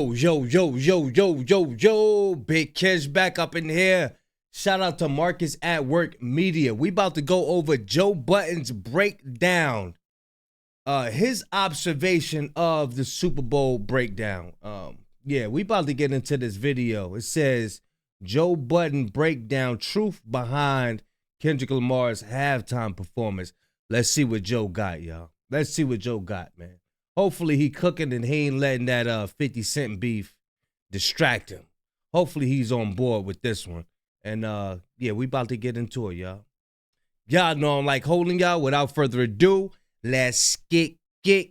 Yo, Big Kish back up in here. Shout out to Marcus at Work Media. We about to go over Joe Budden's breakdown. His observation of the Super Bowl breakdown. Yeah, we about to get into this video. It says, Joe Budden breakdown, truth behind Kendrick Lamar's halftime performance. Let's see what Joe got, y'all. Let's see what Joe got, man. Hopefully he cooking and he ain't letting that 50 Cent beef distract him. Hopefully he's on board with this one. And yeah, we about to get into it, y'all. Y'all know I'm like holding y'all. Without further ado, let's get it.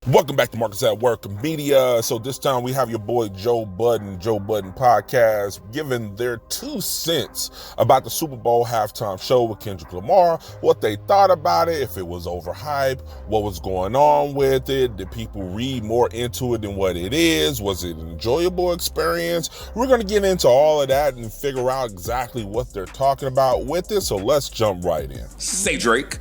Welcome back to Marcus at Work Media. So this time we have your boy Joe Budden Podcast, giving their 2 cents about the Super Bowl halftime show with Kendrick Lamar, what they thought about it, if it was overhyped, what was going on with it, did people read more into it than what it is, was it an enjoyable experience? We're going to get into all of that and figure out exactly what they're talking about with it, so let's jump right in. Say Drake.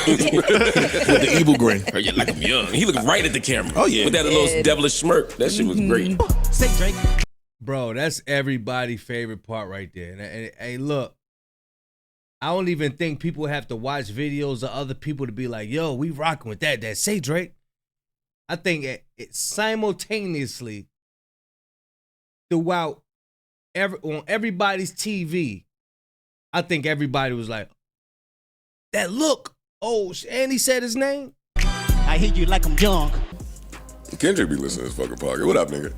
With the evil grin. Oh, yeah, like I'm young. He looked right at the camera. Oh, yeah. With that little devilish smirk. That shit was great. Say Drake. Bro, that's everybody's favorite part right there. And hey, look, I don't even think people have to watch videos of other people to be like, yo, we rocking with that. That Say Drake. I think it simultaneously throughout on everybody's TV, I think everybody was like, that look. Oh, and he said his name. I hear you like I'm young. Kendrick be listening to this fucking podcast. What up, nigga?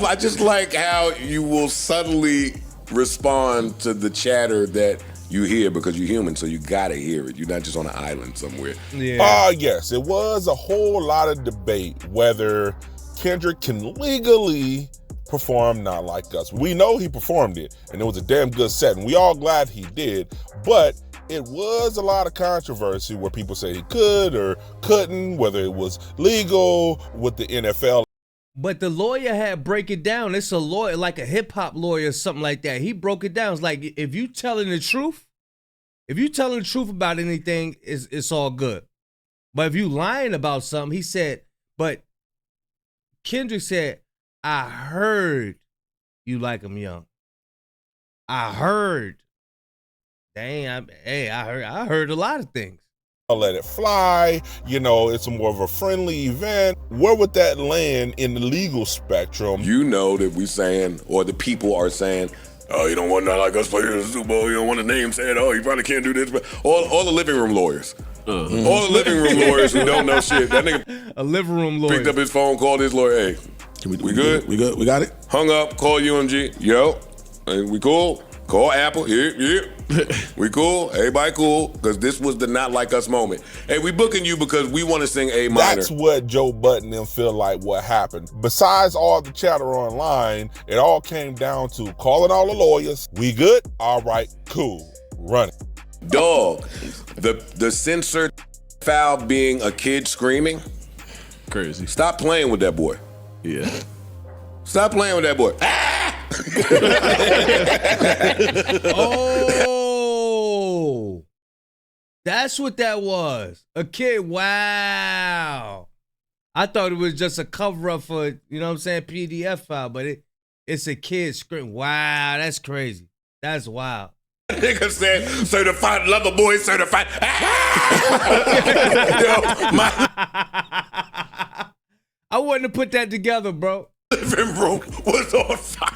I just like how you will suddenly respond to the chatter that you hear because you're human, so you gotta hear it. You're not just on an island somewhere. Yeah. Yes, it was a whole lot of debate whether Kendrick can legally perform Not Like Us. We know he performed it, and it was a damn good set, and we all glad he did, but it was a lot of controversy where people say he could or couldn't, whether it was legal with the NFL. But the lawyer had break it down. It's a lawyer, like a hip-hop lawyer or something like that. He broke it down. It's like, if you telling the truth about anything, it's all good. But if you lying about something, he said, but Kendrick said, I heard you like him young. I heard. Dang, I heard a lot of things. I'll let it fly. You know, it's more of a friendly event. Where would that land in the legal spectrum? You know that we saying, or the people are saying, oh, you don't want Not Like Us playing in the Super Bowl. You don't want the name said, oh, you probably can't do this. But all the living room lawyers. All the living room lawyers who don't know shit. That nigga a living room lawyer picked up his phone, called his lawyer, hey, we good? We good? We got it? Hung up, called UMG. Yo, hey, we cool? Call Apple. Yeah. We cool? Everybody cool? Because this was the Not Like Us moment. Hey, we booking you because we want to sing A minor. That's what Joe Budden them feel like what happened. Besides all the chatter online, it all came down to calling all the lawyers. We good? All right, cool. Run it. Dog, the censored foul being a kid screaming. Crazy. Stop playing with that boy. Yeah. Stop playing with that boy. Oh, that's what that was. A kid. Wow. I thought it was just a cover up for, you know what I'm saying, PDF file, but it's a kid scream. Wow, that's crazy. That's wild. Nigga said, certified lover boy, certified. Yo, I wouldn't have put that together, bro. Living room was on fire.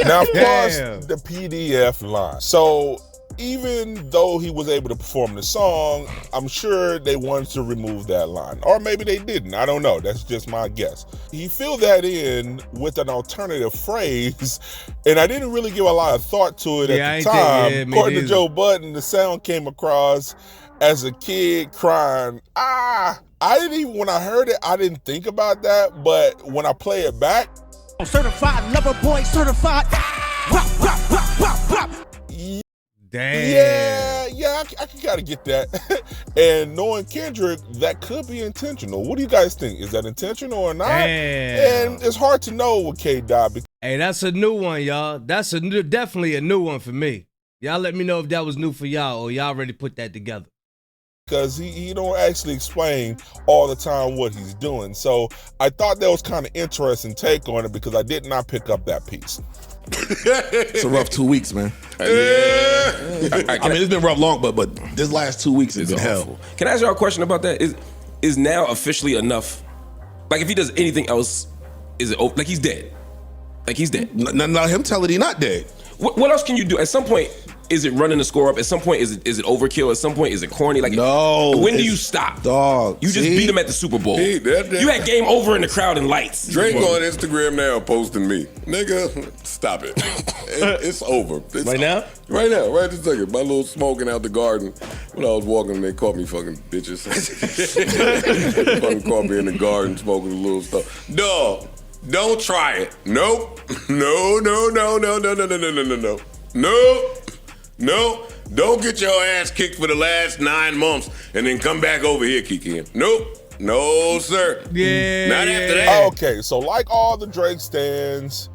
Now, plus the PDF line. So even though he was able to perform the song, I'm sure they wanted to remove that line. Or maybe they didn't. I don't know. That's just my guess. He filled that in with an alternative phrase, and I didn't really give a lot of thought to it at the time. According to Joe Budden, the sound came across as a kid crying, ah. I didn't even, when I heard it, I didn't think about that, but when I play it back. Certified lover boy, certified. Damn. Yeah, I can kind of get that. And knowing Kendrick, that could be intentional. What do you guys think? Is that intentional or not? Damn. And it's hard to know with K.Dot. Hey, that's a new one, y'all. That's definitely a new one for me. Y'all let me know if that was new for y'all or y'all already put that together. because he don't actually explain all the time what he's doing. So I thought that was kind of interesting take on it because I did not pick up that piece. It's a rough 2 weeks, man. Yeah. I mean, it's been rough long, but this last 2 weeks has been hell. Can I ask y'all a question about that? Is now officially enough? Like, if he does anything else, is it over? Like, he's dead? Like, he's dead? Not him telling he not dead. What else can you do? At some point, is it running the score up? At some point, is it overkill? At some point, is it corny? Like, no. When do you stop? Dog. You just beat him at the Super Bowl. You had game over in the crowd and lights. Drake on Instagram now posting me. Nigga, stop it. It's over. It's right now? Right now, right this second. My little smoking out the garden. When I was walking, they caught me fucking bitches. Fucking caught me in the garden smoking a little stuff. Dog, don't try it. Nope. No. No, don't get your ass kicked for the last 9 months and then come back over here, Kiki. Nope. No, sir. Yeah. Not after that. Okay, so like all the Drake stans,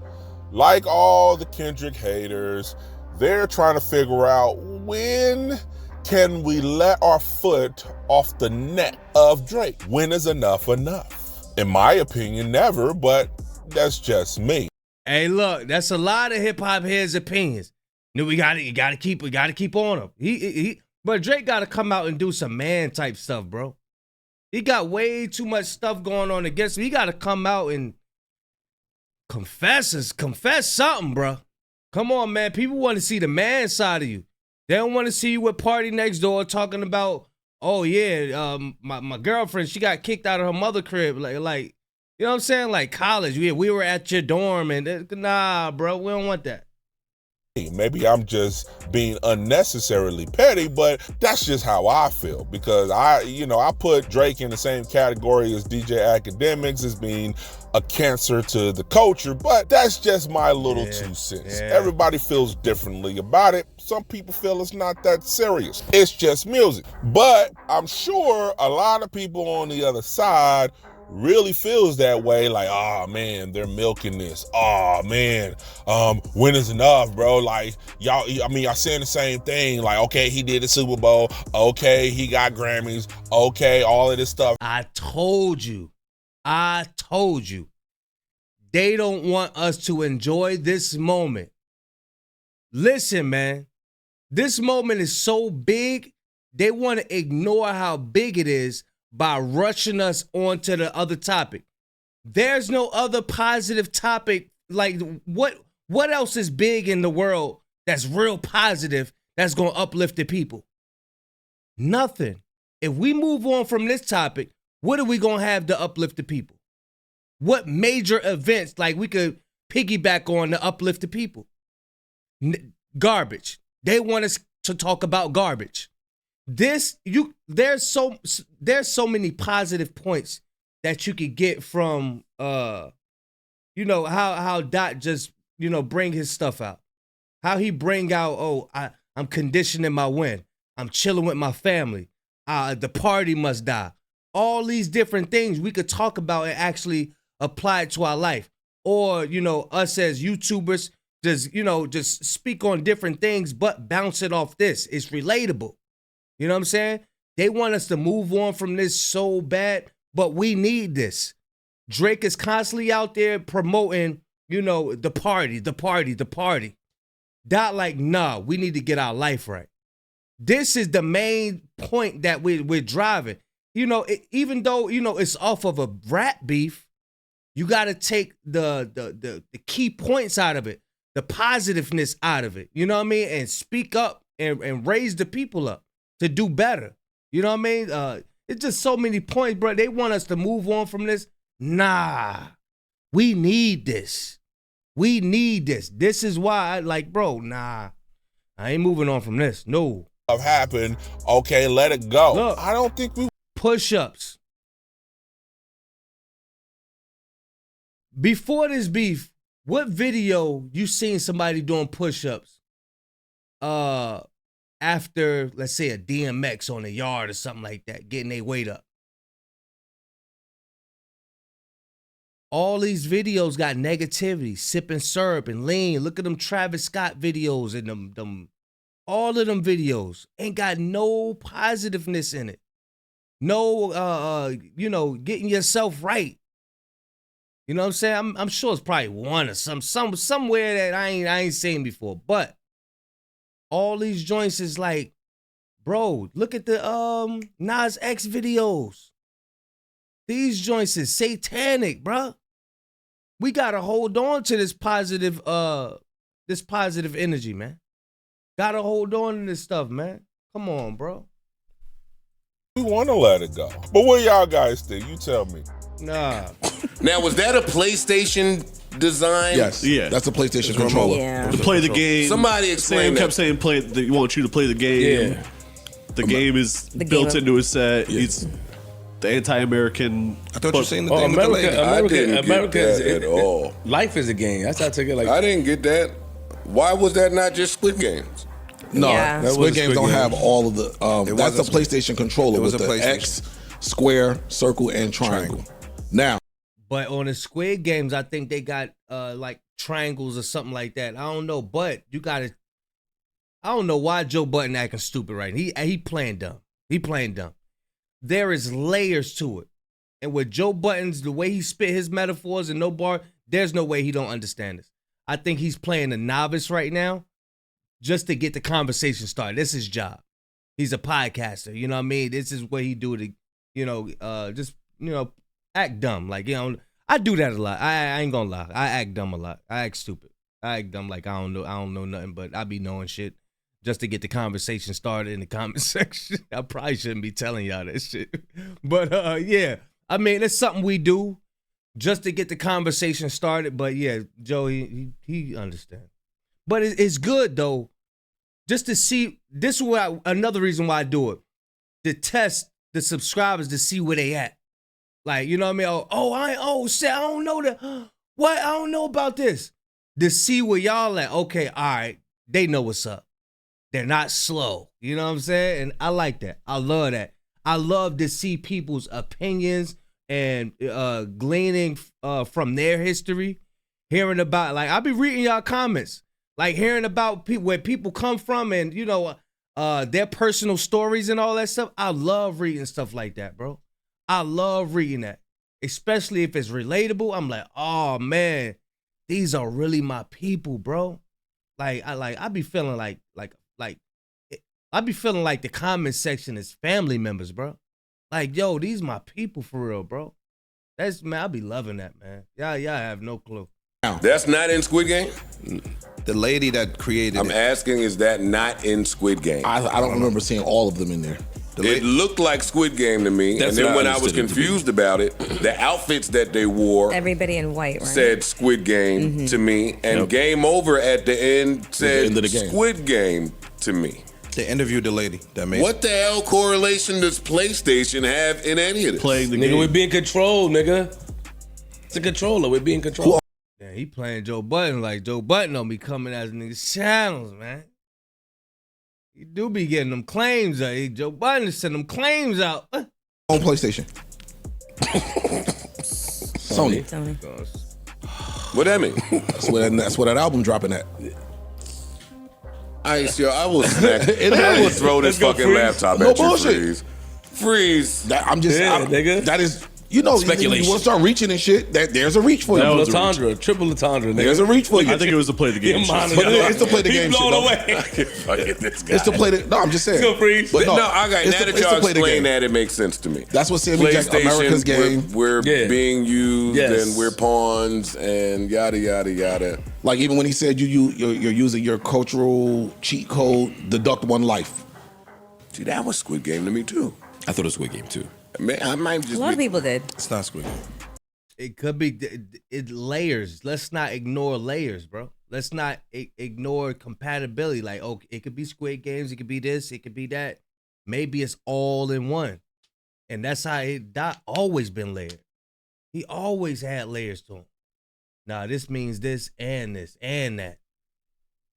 like all the Kendrick haters, they're trying to figure out when can we let our foot off the neck of Drake? When is enough enough? In my opinion, never, but that's just me. Hey, look, that's a lot of hip hop heads' opinions. No, we gotta keep on him. But Drake gotta come out and do some man type stuff, bro. He got way too much stuff going on against him. He gotta come out and confess something, bro. Come on, man. People want to see the man side of you. They don't want to see you with Party Next Door talking about, oh yeah, my girlfriend, she got kicked out of her mother crib, like you know what I'm saying, like college. We were at your dorm and nah, bro, we don't want that. Maybe I'm just being unnecessarily petty, but that's just how I feel because I put Drake in the same category as DJ Academics as being a cancer to the culture, but that's just my little 2 cents. Yeah. Everybody feels differently about it. Some people feel it's not that serious. It's just music. But I'm sure a lot of people on the other side really feels that way, like, oh man, they're milking this. Oh man, when is enough, bro? Like, y'all saying the same thing. Like, okay, he did the Super Bowl. Okay, he got Grammys. Okay, all of this stuff. I told you. They don't want us to enjoy this moment. Listen, man, this moment is so big, they want to ignore how big it is by rushing us onto the other topic. There's no other positive topic. Like, what else is big in the world that's real positive that's going to uplift the people? Nothing. If we move on from this topic, what are we going to have to uplift the people? What major events like we could piggyback on to uplift the people? Garbage. They want us to talk about garbage. There's so many positive points that you could get from how Dot just bring his stuff out, how he bring out, I'm conditioning my win, I'm chilling with my family, the party must die, all these different things we could talk about and actually apply it to our life, or us as YouTubers just speak on different things but bounce it off this. It's relatable. You know what I'm saying? They want us to move on from this so bad, but we need this. Drake is constantly out there promoting, the party. Dot like, nah, we need to get our life right. This is the main point that we're driving. Even though, it's off of a rap beef, you got to take the key points out of it, the positiveness out of it, you know what I mean? And speak up and raise the people up to do better. You know what I mean? It's just so many points, bro. They want us to move on from this. Nah, we need this. This is why I ain't moving on from this. No. Happened. Okay, let it go. Look, I don't think we push-ups. Before this beef, what video you seen somebody doing push-ups? After, let's say, a DMX on the yard or something like that, getting their weight up. All these videos got negativity, sipping syrup and lean. Look at them Travis Scott videos and them all of them videos ain't got no positiveness in it. no, getting yourself right. You know what I'm saying? I'm sure it's probably one or somewhere that I ain't seen before. But all these joints is like, bro, look at the Nas X videos. These joints is satanic, bro. We gotta hold on to this positive energy, man. Gotta hold on to this stuff, man. Come on, bro. We want to let it go. But what y'all guys think? You tell me. Nah. Now, was that a PlayStation design? Yes. Yeah. That's a PlayStation controller. Yeah. To play the game. Somebody explain Sam kept that. saying they want you to play the game. Yeah. The game is built into his set. It's the anti-American. I thought you were saying the thing with the lady. I didn't get that at all. Life is a game. That's how I took it. Like I didn't get that. Why was that not just Squid Games? No, Yeah. That Squid was Games Squid don't Game. have all of the. That's the wasn't PlayStation controller It was with a the PlayStation. X, square, circle, and triangle. Now, But on the Squid Games, I think they got like triangles or something like that. I don't know, but I don't know why Joe Budden acting stupid right now. He playing dumb. He playing dumb. There is layers to it. And with Joe Budden's, the way he spit his metaphors and no bar, there's no way he don't understand this. I think he's playing a novice right now just to get the conversation started. This is his job. He's a podcaster, you know what I mean? This is what he do to, just act dumb. Like, I do that a lot. I ain't gonna lie. I act dumb a lot. I act stupid. I act dumb like I don't know nothing, but I be knowing shit just to get the conversation started in the comment section. I probably shouldn't be telling y'all that shit. But yeah. I mean, it's something we do just to get the conversation started. But yeah, Joe, he understands. But it's good though, just to see. This is another reason why I do it, to test the subscribers to see where they at. Like, you know what I mean? I don't know that. What? I don't know about this. To see where y'all at. Okay, all right. They know what's up. They're not slow. You know what I'm saying? And I like that. I love that. I love to see people's opinions and gleaning from their history, hearing about, like, I be reading y'all comments, like hearing about where people come from and, their personal stories and all that stuff. I love reading stuff like that, bro. I love reading that, especially if it's relatable. I'm like, oh man, these are really my people, bro. I be feeling like I be feeling like the comment section is family members, bro. Like, yo, these my people for real, bro. I be loving that, man. Y'all have no clue. That's not in Squid Game? The lady that created I'm asking, is that not in Squid Game? I don't remember seeing all of them in there. It looked like Squid Game to me, That's and then what I when I was understood it to be. confused about it, the outfits that they wore Everybody in white, right? said Squid Game to me, and Game Over at the end said end of the game. Squid Game to me. They interviewed the lady that made What the hell correlation does PlayStation have in any of this? Playing the nigga, game. we're being controlled, nigga. It's a controller. We're being controlled. Yeah, he playing Joe Budden like Joe Budden don't be coming as niggas channels, man. He do be getting them claims out. Joe Budden send them claims out. On PlayStation. Sony. What that mean? That's where that album dropping at. Ice, yo, I will smack. I will throw this go, fucking Freeze. laptop No at you, bullshit. Freeze. Freeze. I'm just, nigga. that is, you want to start reaching and shit, there's a reach for That you. was a Latondra, triple Latondra, nigga. There's a reach for you. I think it was to play the game. Your shit. But it's to play the game He's shit. blown though. away. Fucking this guy. It's to play the, no, I'm just saying. Let's go, Freeze. But No, okay, now it's that to y'all play the explain game. that, it makes sense to me. That's what Sammy Jack, America's game. We're Yeah. being used Yes. and we're pawns and yada, yada, yada. Like even when he said you're using your cultural cheat code, deduct one life. See, that was Squid Game to me, too. I thought it was Squid Game, too. Man, I might just A lot of people did. It's not Squid Game. It could be it layers. Let's not ignore layers, bro. Let's not ignore compatibility. Like, oh, it could be Squid Games. It could be this. It could be that. Maybe it's all in one. And that's how Dot always been layered. He always had layers to him. Nah, this means this and this and that.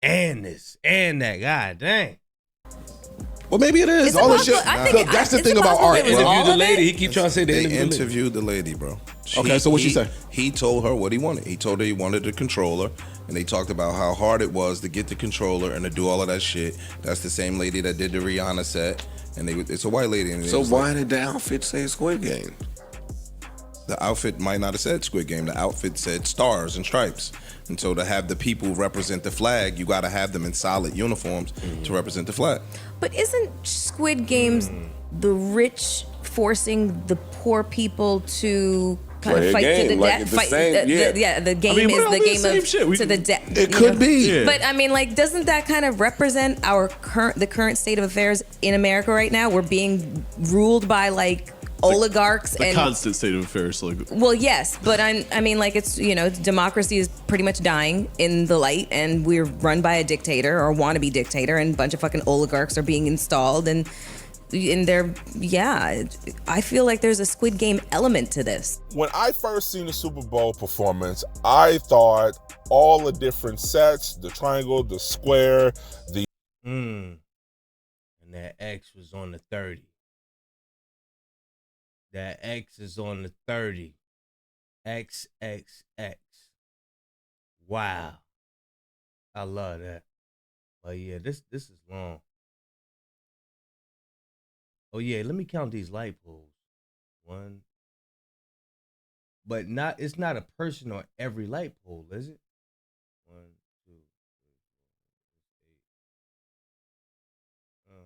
And this and that. God dang. Well, maybe it is. Is All it this shit. possible? I think That's the is thing it about possible art. it was bro. all Interview the of lady. it? He keep trying to say the They interviewed the lady, bro. Okay, so what'd she say? He told her what he wanted. He told her he wanted the controller, and they talked about how hard it was to get the controller and to do all of that shit. That's the same lady that did the Rihanna set, and it's a white lady. And So why did the outfit say Squid Game? The outfit might not have said Squid Game. The outfit said stars and stripes. And so to have the people represent the flag, you got to have them in solid uniforms to represent the flag. But isn't Squid Games the rich forcing the poor people to kind Play of a fight to the game, like death? it's the Fight, same- yeah. The game I mean, is we're the all game the of same shit. to the death. It could be. Yeah. But I mean, like, doesn't that kind of represent the current state of affairs in America right now? We're being ruled by like oligarchs The and constant state of affairs. Like, well, yes, but I mean, like, it's, you know, democracy is pretty much dying in the light, and we're run by a dictator or wannabe dictator, and a bunch of fucking oligarchs are being installed, and they're, yeah, I feel like there's a Squid Game element to this. When I first seen the Super Bowl performance, I thought all the different sets, the triangle, the square, the And that X was on the 30. That X is on the 30. XXX. Wow. I love that. But yeah, this is long. Oh yeah, let me count these light poles. 1. But it's not a person on every light pole, is it? 1, 2, 3, 4, 5,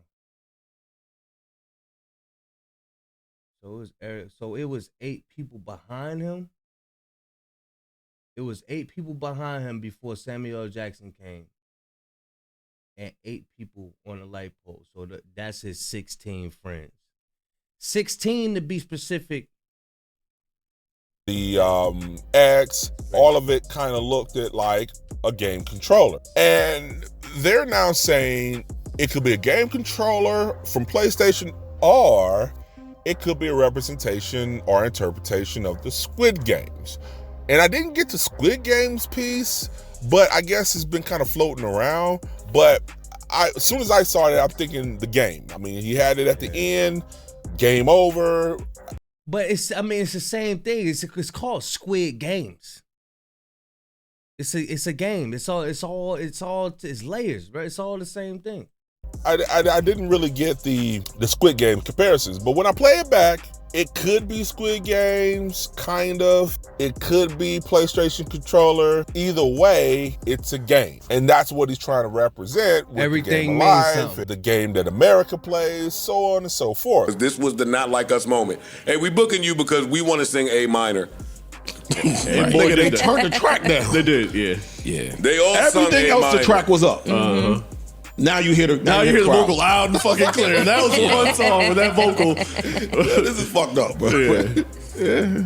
6, 7, 8. So it was 8 people behind him. It was 8 people behind him before Samuel L. Jackson came, and 8 people on the light pole. So that's his 16 friends. 16 to be specific. the X, all of it kind of looked at like a game controller. And they're now saying it could be a game controller from PlayStation, or it could be a representation or interpretation of the Squid Games. And I didn't get the Squid Games piece, but I guess it's been kind of floating around. But as soon as I saw it, I'm thinking the game. I mean, he had it at the end, game over. But it's the same thing. It's called Squid Games. It's a game. It's layers, right? It's all the same thing. I didn't really get the Squid Game comparisons, but when I play it back, it could be Squid Games, kind of. It could be PlayStation controller. Either way, it's a game. And that's what he's trying to represent with Everything the game means Alive, something. the game that America plays, so on and so forth. This was the not like us moment. Hey, we booking you because we want to sing A minor. and Nigga, they turned the track down. They did, yeah. Yeah. They all sung Everything A else, minor. the track was up. Now you hear the the crowd. vocal loud and fucking clear. That was the one song with that vocal. Yeah, this is fucked up, bro. Yeah.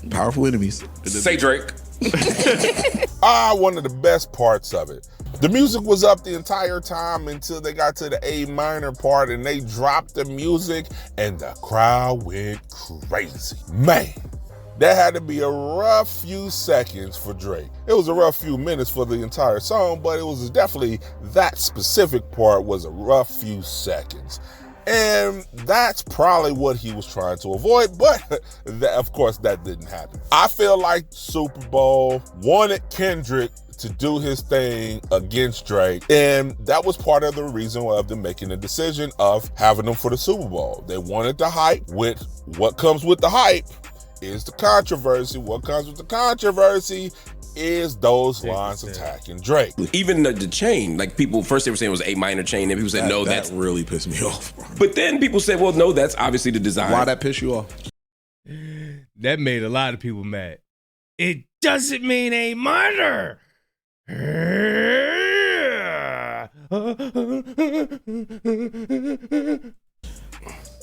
Powerful enemies. Say Drake. One of the best parts of it. The music was up the entire time until they got to the A minor part, and they dropped the music and the crowd went crazy. Man, that had to be a rough few seconds for Drake. It was a rough few minutes for the entire song, but it was definitely that specific part was a rough few seconds. And that's probably what he was trying to avoid, but of course that didn't happen. I feel like Super Bowl wanted Kendrick to do his thing against Drake, and that was part of the reason of them making the decision of having them for the Super Bowl. They wanted the hype. With what comes with the hype is the controversy. What comes with the controversy is those lines attacking Drake. Even the chain, like people first they were saying it was A minor chain, and people said no, that that's really pissed me off, bro. But then people said, well, no, that's obviously the design. Why that piss you off? That made a lot of people mad. It doesn't mean A minor.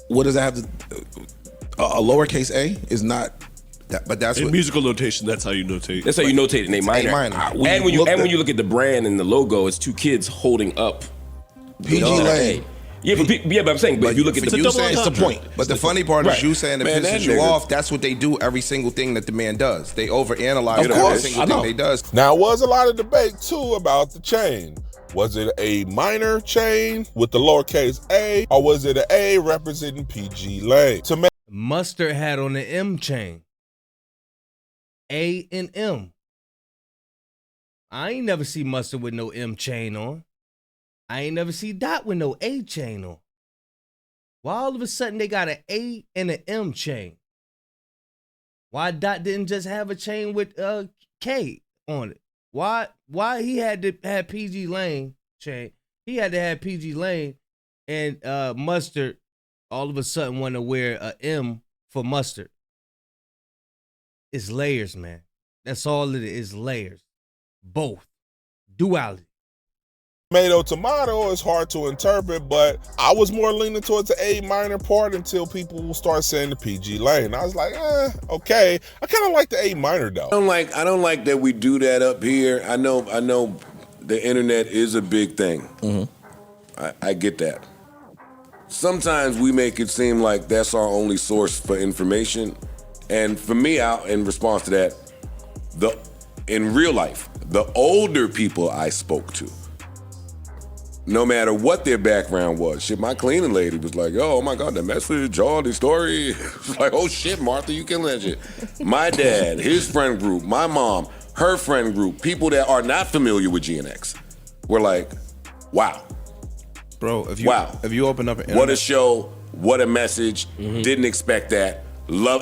What does that have to? A lowercase a is not. That, but that's In what musical notation, that's how you notate. That's how you notate in A minor. A minor. And when you look at the brand and the logo, it's 2 kids holding up PG the Lane. Yeah, but I'm saying, but if you look at you saying it's the point. But the funny part is you saying it pisses you off. That's what they do every single thing that the man does. They overanalyze every single thing they does. Now, was a lot of debate too about the chain. Was it a minor chain with the lowercase a, or was it an A representing PG Lane? Mustard had on the M chain. A and M. I ain't never see Mustard with no M chain on. I ain't never see Dot with no A chain on. Why all of a sudden they got an A and an M chain? Why Dot didn't just have a chain with K on it? Why he had to have PG Lane chain? He had to have PG Lane, and Mustard all of a sudden want to wear a M for Mustard. It's layers, man. That's all it is, layers. Both. Duality. Tomato is hard to interpret, but I was more leaning towards the A minor part until people start saying the PG Lane. I was like, okay. I kind of like the A minor though. I don't like that we do that up here. I know the internet is a big thing. Mm-hmm. I get that. Sometimes we make it seem like that's our only source for information. And for me, in response to that, in real life, the older people I spoke to, no matter what their background was, shit, my cleaning lady was like, oh my God, the message, all the story. It's like, oh shit, Martha, you killing that shit. My dad, his friend group, my mom, her friend group, people that are not familiar with GNX were like, wow. Bro, if you open up an internet, what a show, what a message, didn't expect that,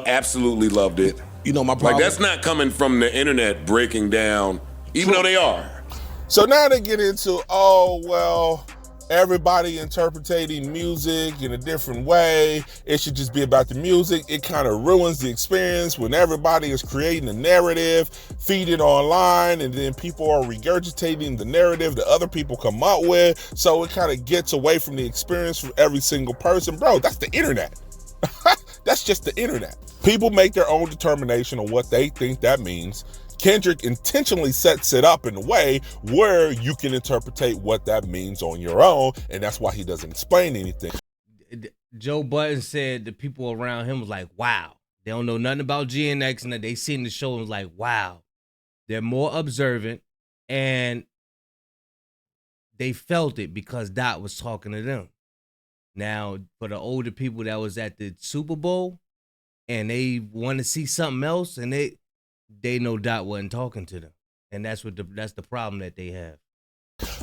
absolutely loved it. You know my problem. Like, that's not coming from the internet breaking down, even though they are. So now they get into, everybody interpreting music in a different way. It should just be about the music. It kind of ruins the experience when everybody is creating a narrative, feed it online, and then people are regurgitating the narrative that other people come up with. So it kind of gets away from the experience for every single person. Bro, that's the internet. That's just the internet. People make their own determination on what they think that means. Kendrick intentionally sets it up in a way where you can interpret what that means on your own, and that's why he doesn't explain anything. Joe Budden said the people around him was like, wow. They don't know nothing about GNX, and they seen the show and was like, wow. They're more observant, and they felt it because Dot was talking to them. Now, for the older people that was at the Super Bowl, and they want to see something else, and they know Dot wasn't talking to them, and that's the problem that they have.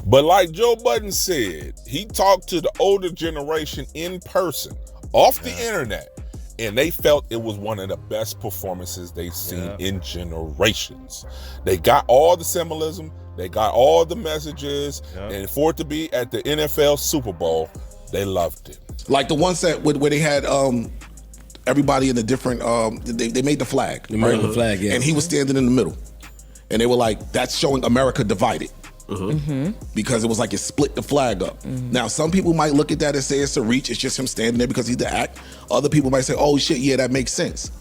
But like Joe Budden said, he talked to the older generation in person, off the internet, and they felt it was one of the best performances they've seen in generations. They got all the symbolism, they got all the messages, and for it to be at the NFL Super Bowl, they loved it. Like the ones that where they had everybody in the different they made the flag. They made the flag, yeah. And he was standing in the middle. And they were like, that's showing America divided. Because it was like it split the flag up. Now, some people might look at that and say it's a reach. It's just him standing there because he's the act. Other people might say, oh shit, yeah, that makes sense.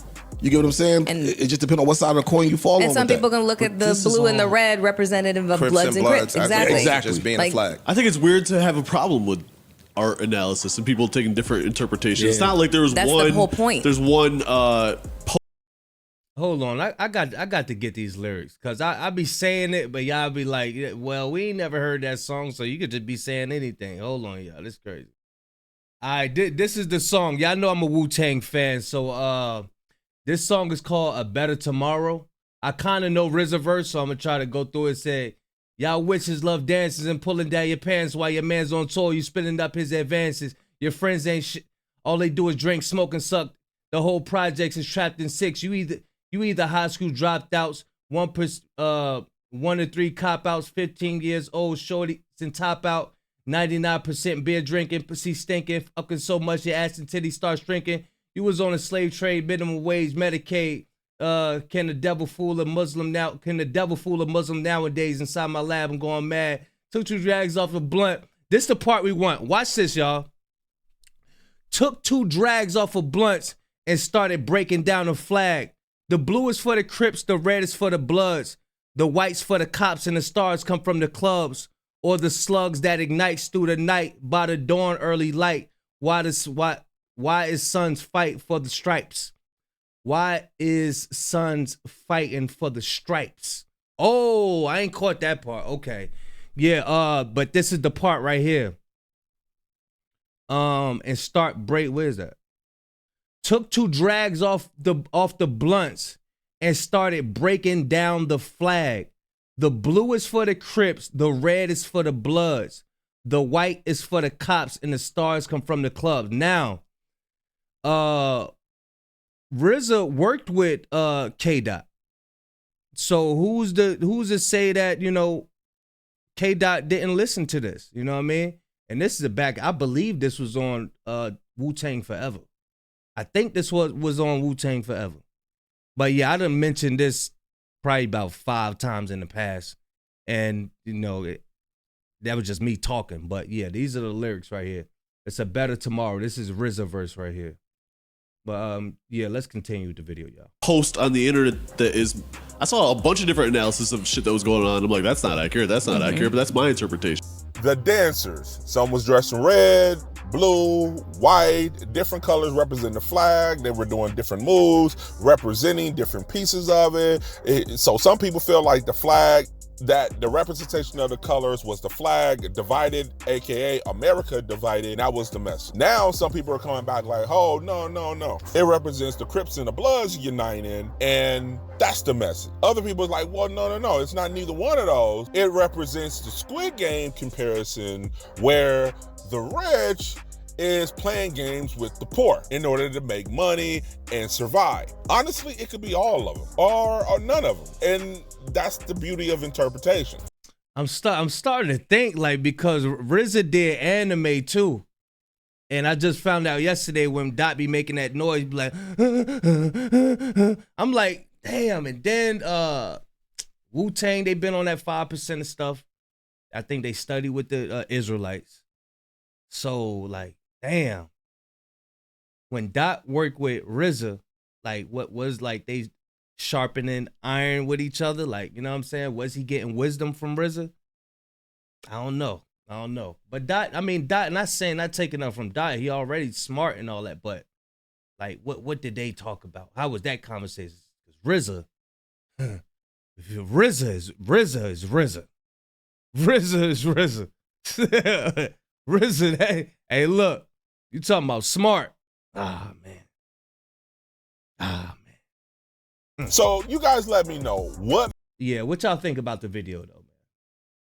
You get what I'm saying? And it just depends on what side of the coin you fall on. And some people can look at the blue and the red representative of Bloods and Crips. Exactly. Just being a flag. I think it's weird to have a problem with art analysis and people taking different interpretations. Yeah. It's not like there's one. That's the whole point. There's one. Hold on, I got to get these lyrics because I be saying it, but y'all be like, well, we ain't never heard that song, so you could just be saying anything. Hold on, y'all, this crazy. All right, this is the song. Y'all know I'm a Wu-Tang fan, so this song is called A Better Tomorrow. I kind of know RZA verse, so I'm gonna try to go through it and say, y'all witches love dances and pulling down your pants while your man's on tour. You spinning up his advances. Your friends ain't shit. All they do is drink, smoke, and suck. The whole project is trapped in six. You either high school dropouts, 1 to 3 cop outs, 15 years old, shorties and top out, 99% beer drinking, pussy stinking, fucking so much your ass and titties start shrinking. You was on a slave trade, minimum wage, Medicaid. Can the devil fool a Muslim now? Can the devil fool a Muslim nowadays? Inside my lab, I'm going mad. Took 2 drags off a blunt. This the part we want. Watch this, y'all. Took 2 drags off of blunts and started breaking down the flag. The blue is for the Crips, the red is for the Bloods. The whites for the cops and the stars come from the clubs. or the slugs that ignites through the night by the dawn early light? Why is sons fight for the stripes? Why is sons fighting for the stripes? Oh, I ain't caught that part. Okay. Yeah, but this is the part right here. And start break, where is that? Took 2 drags off the blunts and started breaking down the flag. The blue is for the Crips, the red is for the Bloods, the white is for the cops, and the stars come from the club. Now, RZA worked with K.Dot. So who's to say that, you know, K.Dot didn't listen to this? You know what I mean? And this is I believe this was on Wu-Tang Forever. I think this was on Wu-Tang Forever. But yeah, I done mentioned this probably about 5 times in the past. And, you know, that was just me talking. But yeah, these are the lyrics right here. It's a better tomorrow. This is RZA verse right here. But yeah, let's continue with the video, y'all. Post on the internet that is, I saw a bunch of different analysis of shit that was going on. I'm like, that's not accurate. That's not accurate, but that's my interpretation. The dancers, some was dressed in red, blue, white, different colors represent the flag. They were doing different moves, representing different pieces of it. So some people feel like the flag, that the representation of the colors was the flag divided, aka America divided, and that was the message. Now some people are coming back like, oh, no. It represents the Crips and the Bloods uniting, and that's the message. Other people are like, well, no, it's not neither one of those. It represents the Squid Game comparison where the rich is playing games with the poor in order to make money and survive. Honestly, it could be all of them or none of them. And that's the beauty of interpretation. I'm starting to think, like, because RZA did anime too. And I just found out yesterday when Dot be making that noise, be like, I'm like, damn. And then Wu-Tang, they been on that 5% of stuff. I think they study with the Israelites. So, like, damn. When Dot worked with RZA, like, what was, like, they sharpening iron with each other? Like, you know what I'm saying? Was he getting wisdom from RZA? I don't know. But Dot, not saying, not taking up from Dot. He already smart and all that, but, like, what did they talk about? How was that conversation? Because RZA is RZA. RZA, hey, look, you talking about smart. Ah, man. So you guys let me know what. Yeah, what y'all think about the video, though, man?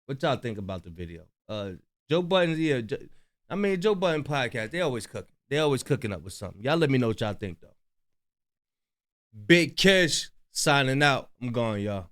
What y'all think about the video? Joe Budden, yeah, Joe Budden podcast, they always cooking. They always cooking up with something. Y'all let me know what y'all think, though. Big Kish signing out. I'm going, y'all.